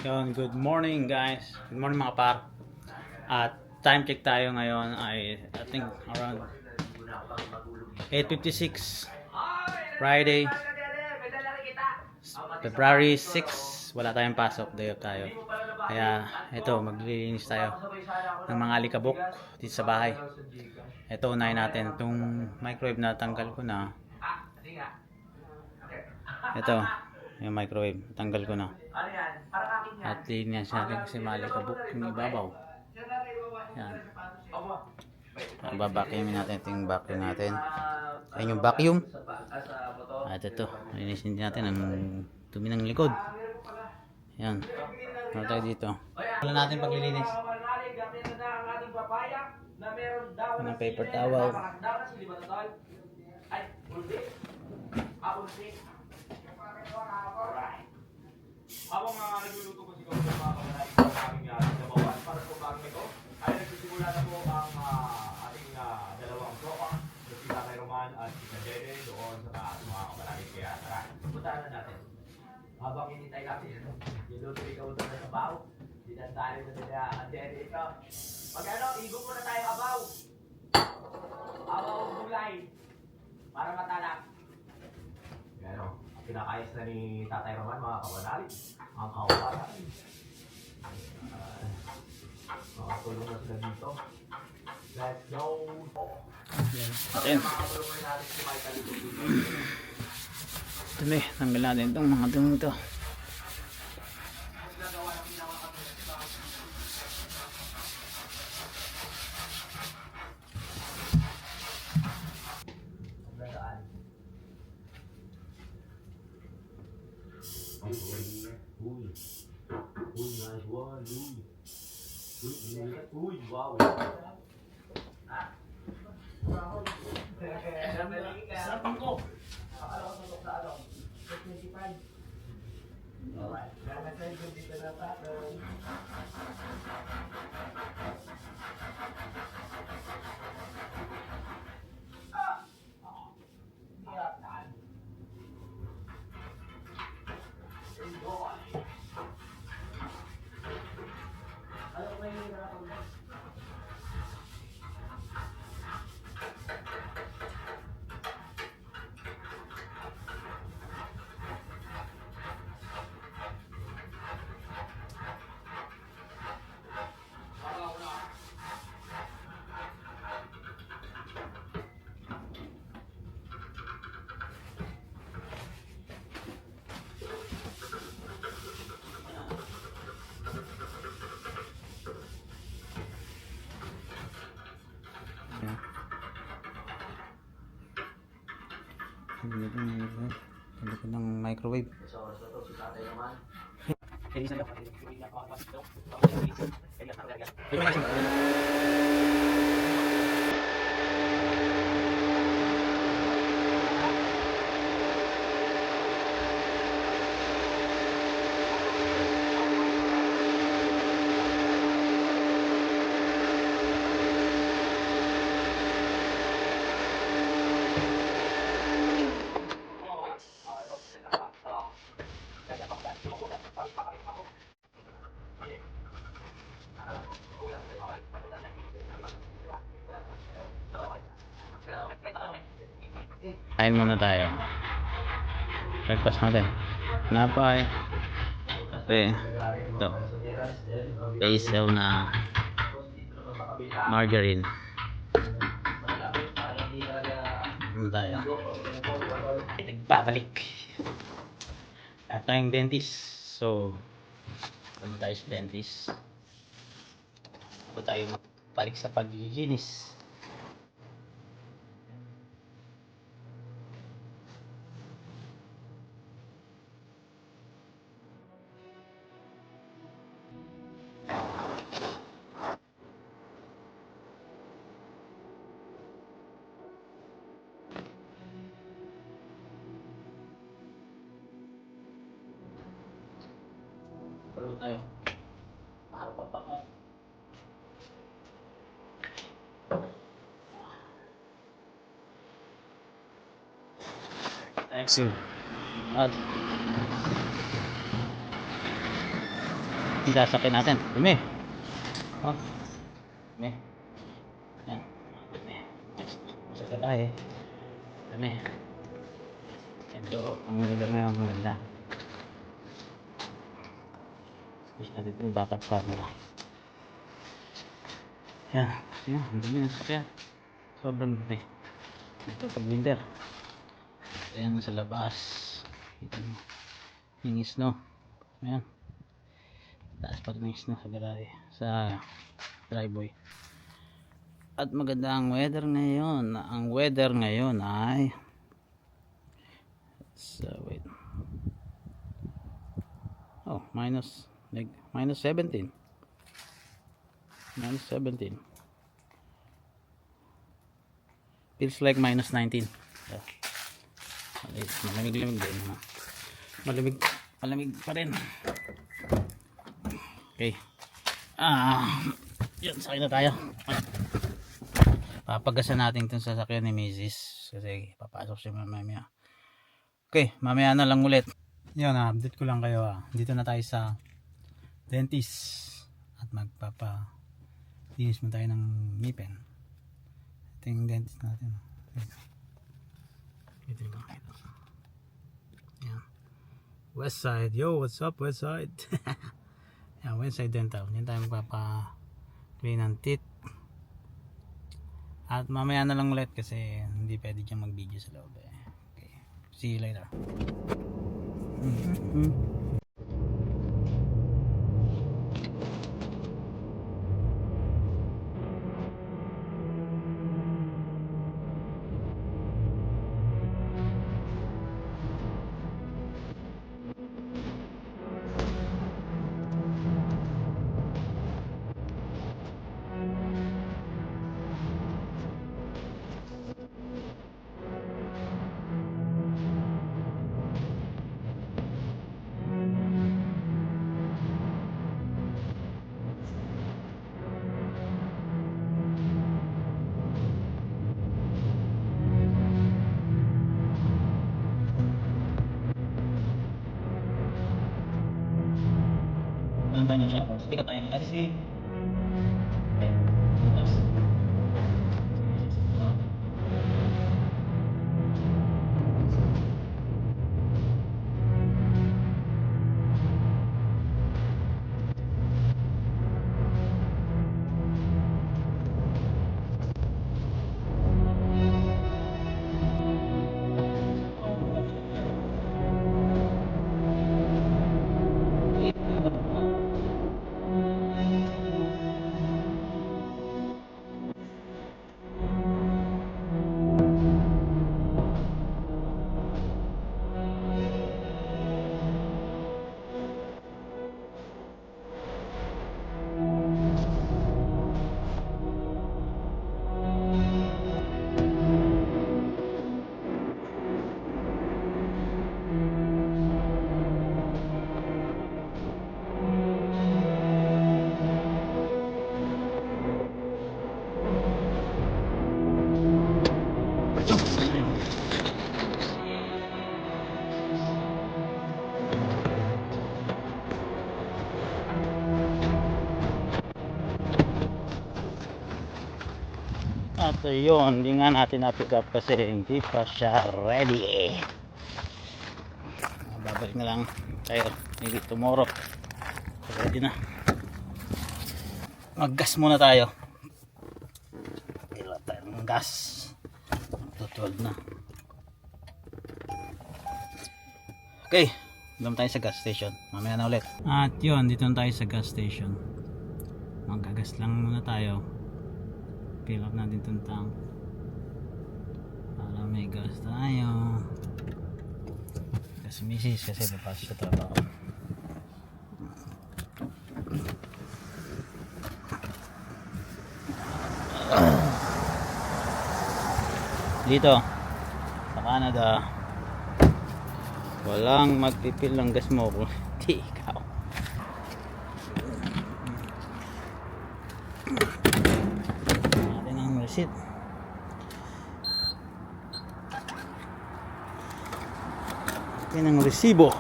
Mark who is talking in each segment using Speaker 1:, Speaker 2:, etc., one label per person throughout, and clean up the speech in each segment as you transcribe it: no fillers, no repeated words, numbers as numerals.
Speaker 1: Yun, good morning guys. Good morning mga par. At time check tayo ngayon ay I think around 8:56 Friday, February 6. Wala tayong pasok, day off tayo. Kaya ito, maglilinis tayo ng mga alikabok dito sa bahay. Ito, unahin natin itong microwave na tanggal ko na. Ito, yung microwave, tanggal ko na. At linias natin kasi malikabok yung ibabaw. Yan. Babacuumin natin ito yung vacuum natin. Ayan yung vacuum. At ito, linisin din natin ang dumi ng likod. Yan. Ano tayo dito? Wala natin paglilinis. Ang paper towel.
Speaker 2: Habang nagluluto ko siguro sa mga kamanalig sa aming nabawan para po bagong ito, ay nagsisimula na po ang ating dalawang tropa, si Tatay Roman at si Jede doon sa taas mga kamanalig. Kaya tara, puntahan na natin. Habang hinintay natin, niluto ikaw doon sa sabaw, dinandali na nila ang Jede ito. Pag igop muna tayo abaw. Abaw gulay. Para matalak. Yan o. Pinakayos na ni Tatay Roman mga kamanalig. Ang kawalan. Makatulong na sila dito. Let's go!
Speaker 1: Atin. Dumi, tanggal natin itong mga dumi ito.
Speaker 2: Nice one, Uy, wow. Sa pangko.
Speaker 1: Ito ng microwave. Kain muna tayo. Breakfast natin. Napay. Kape. Ito. Basil na margarine. Ano tayo? Nagbabalik. At tayong dentist. So, ano tayo sa dentist? Ako tayo balik sa paglilinis. Palo tayo. Para papako. Thanks you. At yung sasakyan natin. Dumi. Oh. Dumi. Yan. Dumi. Sa babae. Dumi. Ito, ang maganda ngayon, maganda. Squeeze natin ito yung backup camera. Yan. Yan, ang dumi ng sasakyan. Sobrang dumi. Ito pag winter. Ayan sa labas. Ito yung snow. Ayan. Taas pa rin yung snow sa garahe. Sa driveway. At maganda ang weather ngayon. Ang weather ngayon ay wait. Oh, minus 17. Minus 17. Feels like minus 19. So, malamig-lamig din. Malamig pa rin. Okay. Yan, sakay na tayo. Papagasan natin itong sasakyan ni Mrs. Kasi papasok siya mamaya. Okay, mamaya na lang ulit. Yan, update ko lang kayo. Dito na tayo sa dentist. At magpapalinis mo tayo ng ngipin. Ito yung dentist natin. Ito yung kakita. Yan. Westside. Yo, what's up Westside? Yan, Westside Dental. Yan tayo magpapa-clean ng teeth. At mamaya na lang ulit kasi hindi pwede dyan mag-video sa loob. Okay. See you later. Tanya siya, speak up tayo. Kasi si at yun, hindi nga natin na-pick up kasi hindi pa siya ready. Babalik na lang tayo maybe tomorrow. Ready na. Mag-gas muna tayo. Kailangan tayo ng gas. 12 na. Okay, doon tayo sa gas station. Mamaya na ulit. At yun, dito na tayo sa gas station. Magagas lang muna tayo. Fill up natin itong tank para may gas tayo. Kasi misis kasi papasok sa trabaho. Dito sa Canada walang magpipil ng gas mo kung hindi ikaw. Natin ang receipt. Natin ang resibo.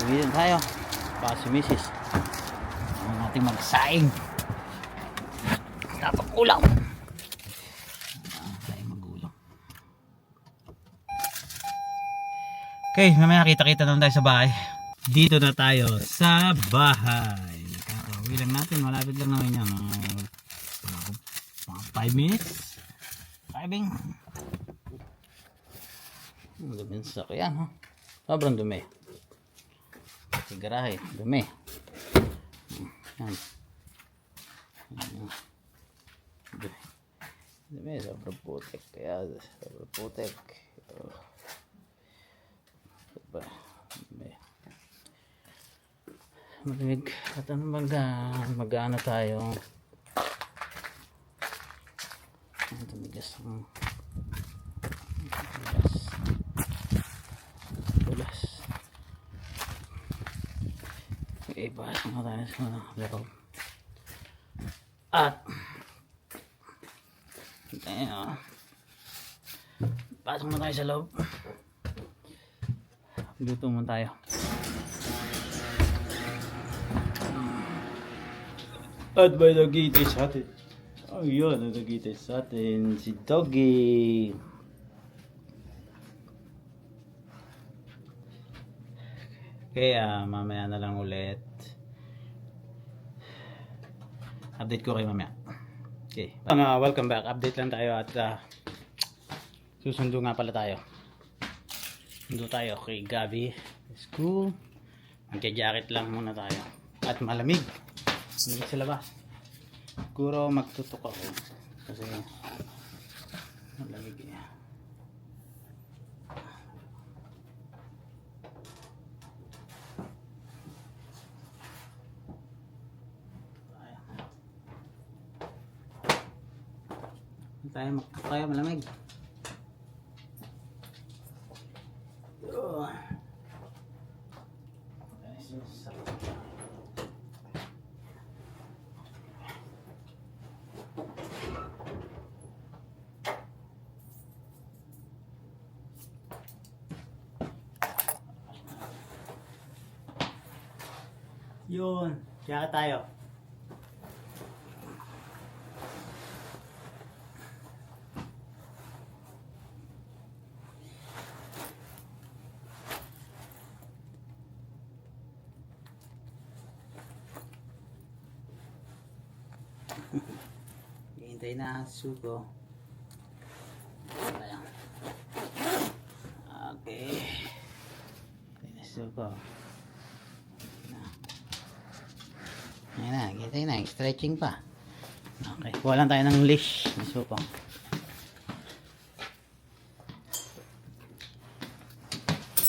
Speaker 1: Tumigil tayo. Baka si Mrs. Ano natin magsaing. Dapat ulam. Saing magulang. Okay, mamaya kita-kita naman tayo sa bahay. Dito na tayo sa bahay. Kakauwi lang natin. Malapit lang naman yan. Mga 5 minutes. Driving. Dumi sa sakyan, ha? Sobrang dumi. Sa garahe, dumi. Yan. Dumi, sobrang putek. Kaya, sobrang putek. Dumi. Malamig. At ano mag-ano tayo? Tumigas ang bulas. Pasok na tayo sa loob. At ayan, pasok na tayo sa loob. Luto muna tayo. At may nagigitay sa atin. Oh yun, nagigitay sa atin si Doggy. Kaya mamaya na lang ulit. Update ko kayo mamaya. Okay. Welcome back. Update lang tayo at susundo nga pala tayo. Sundo tayo kay Gabi. School. Magja-jacket lang muna tayo. At malamig. Malamig sa labas. Siguro magtutok ako. Kasi malamig eh. Tayo malamig. Yun, kaya tayo. Hintay na suko. Ayan. Okay. Hintay na suko. Ayan na, hintay na. Stretching pa. Okay. Kuha lang tayo ng leash na suko.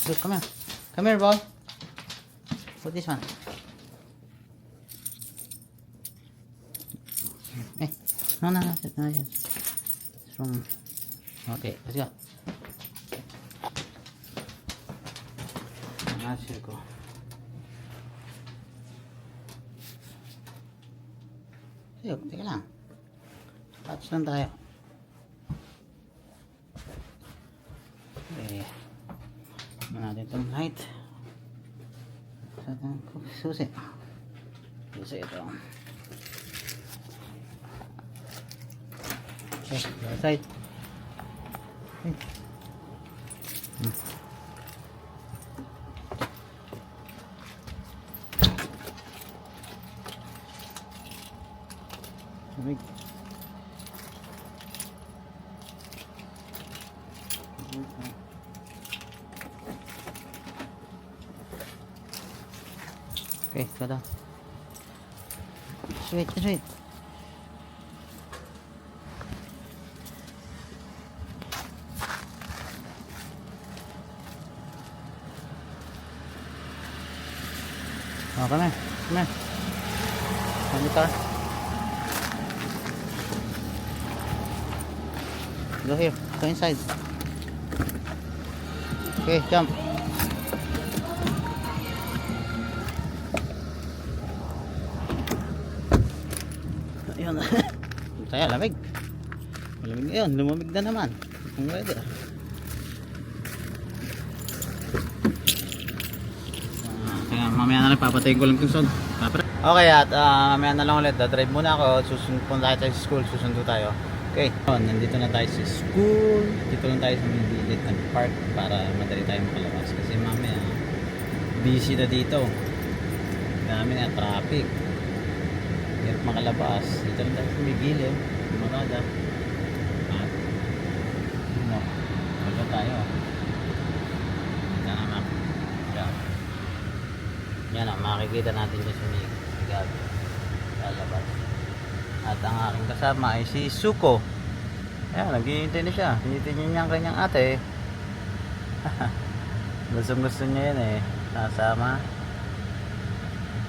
Speaker 1: So, come here. Come here, boy. Put this one. No, it's from... Okay, let's go. Nasir ko. Sige, teka lang. Touch lang tayo. Okay. Ano natin itong light. Susi. Susi ito. Okay, the side. Okay. Okay, go down. Just wait. Oh, come here. On the car. Go here. Go inside. Okay, jump. Ayun. Kaya lamig. Malamig ngayon. Lumamig na naman. Ang weather. mamaya na lang papatayin ko lang yung sound. Okay, at mamaya na lang ulit. Drive muna ako. Punta tayo sa school. Susundo tayo. Okay. Nandito na tayo sa school. Dito lang tayo sa may gilid ng park para madali tayo makalabas. Kasi mamaya busy na dito. Dami na traffic. Hirap makalabas. Dito lang tayo sa may gilid. Marada. At wala tayo. Yan ang makikita natin dyan sa may gabi lalabas. At ang aking kasama ay si Suko. Ayan, naghihintay na siya. Hinintay niya ang kanyang ate. Gusto niya yan eh. Nasama.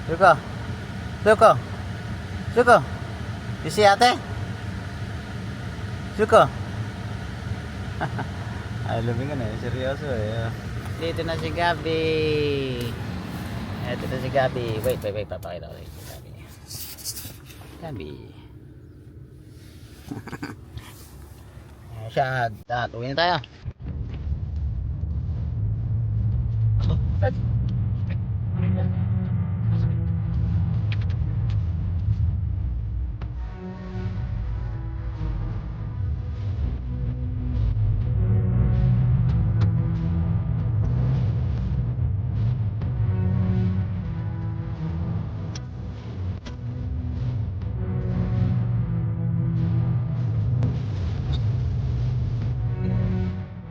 Speaker 1: Suko! Suko! Suko! You si ate? Suko! Ay, luming ka na eh. Seryoso eh. Dito na si Gabi. Ito na si Gabi. Wait. Papakita ko si Gabi. Gabi. Ayan siya. Uwi na tayo.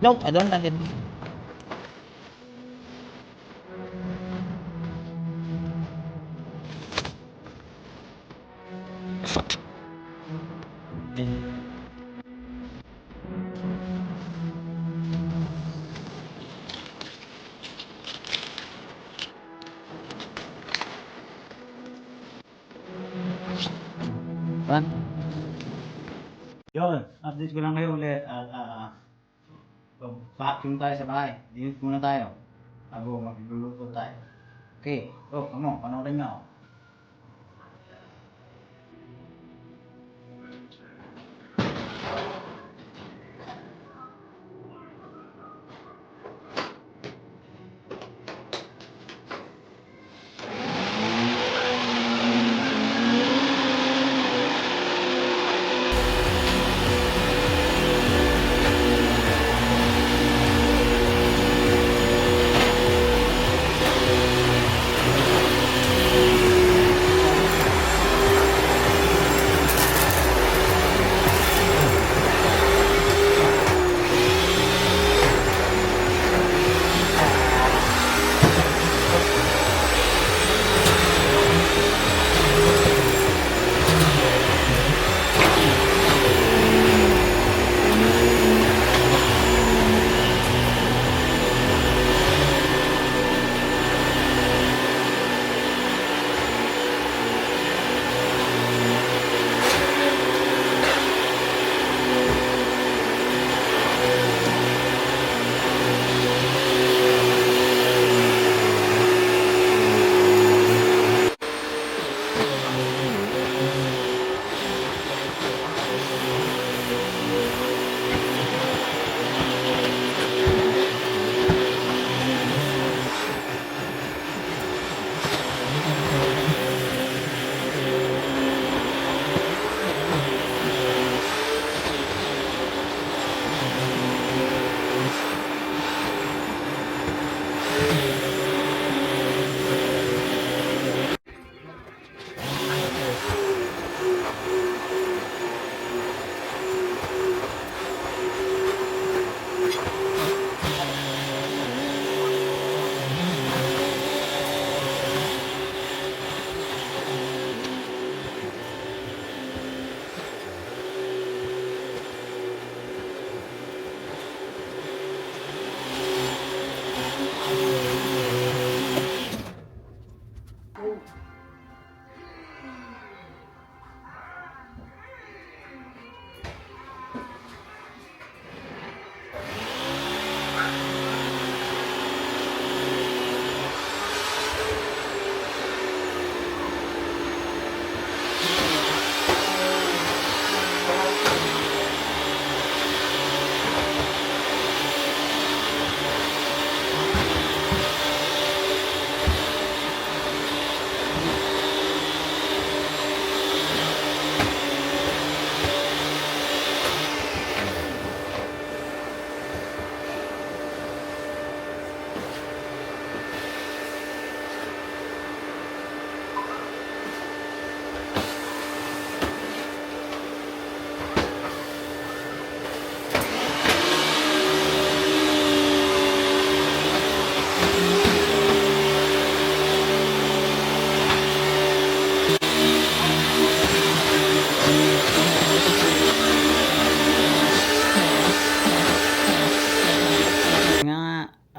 Speaker 1: Nope, I don't like it. Pan? Yun, update ko lang kayo ulit at vacuum tayo sa bahay. Dinit muna tayo. Bago magluluto tayo. Okay. Panoorin nyo.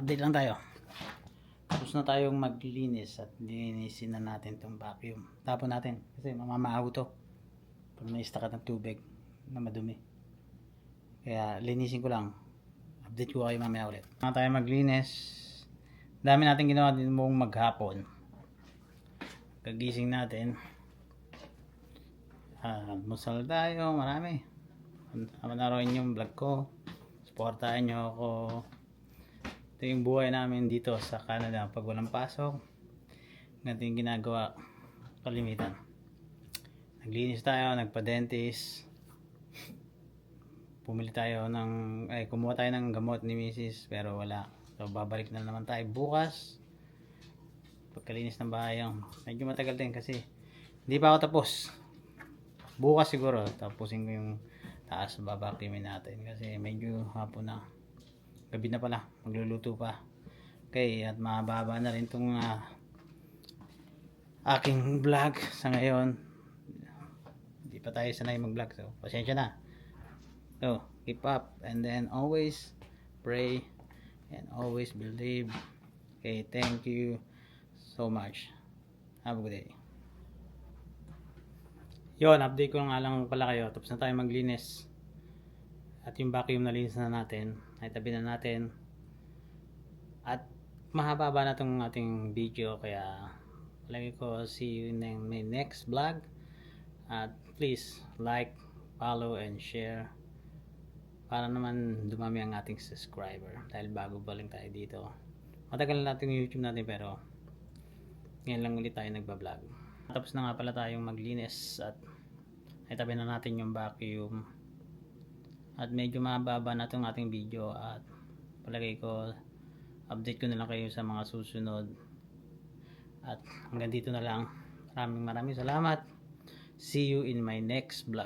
Speaker 1: update lang tayo. Tapos na tayong maglinis at linisin na natin tong vacuum. Tapon natin kasi mamamahaw to pag na-stuck ng tubig na madumi. Kaya linisin ko lang. Update ko kayo mamaya ulit. Na tayo maglinis. Dami natin ginawa din mong maghapon. Kagising natin. Musal tayo, marami. Manaroin yung vlog ko. Supportahan nyo ako. Ito yung buhay namin dito sa Canada pag walang pasok. Ganito yung ginagawa kalimitan. Naglinis tayo, nagpa-dentist. Kumuha tayo ng gamot ni Mrs. pero wala. So babalik na naman tayo bukas. Pagkalinis ng bahay medyo matagal din kasi hindi pa ako tapos. Bukas siguro tapusin ko yung taas, babacuumin natin kasi medyo hapon na, gabi na pala, magluluto pa. Okay, at mahaba na rin itong aking vlog sa ngayon. Hindi pa tayo sanay mag vlog, so pasensya na. So keep up and then always pray and always believe. Okay, thank you so much. Have a good day. Yon, update ko nga lang pala kayo. Tapos na tayo maglinis. At yung vacuum na linis na natin. Ay tabi na natin. At mahaba na itong ating video. Kaya lagi ko see you in my next vlog. At please like, follow, and share. Para naman dumami ang ating subscriber. Dahil bago pa lang tayo dito. Matagal na natin yung YouTube natin pero ngayon lang ulit tayo nagbablog. Tapos na nga pala tayong maglinis at itabi na natin yung vacuum. At medyo mababa na itong ating video at palagay ko update ko na lang kayo sa mga susunod. At hanggang dito na lang. Maraming salamat. See you in my next vlog.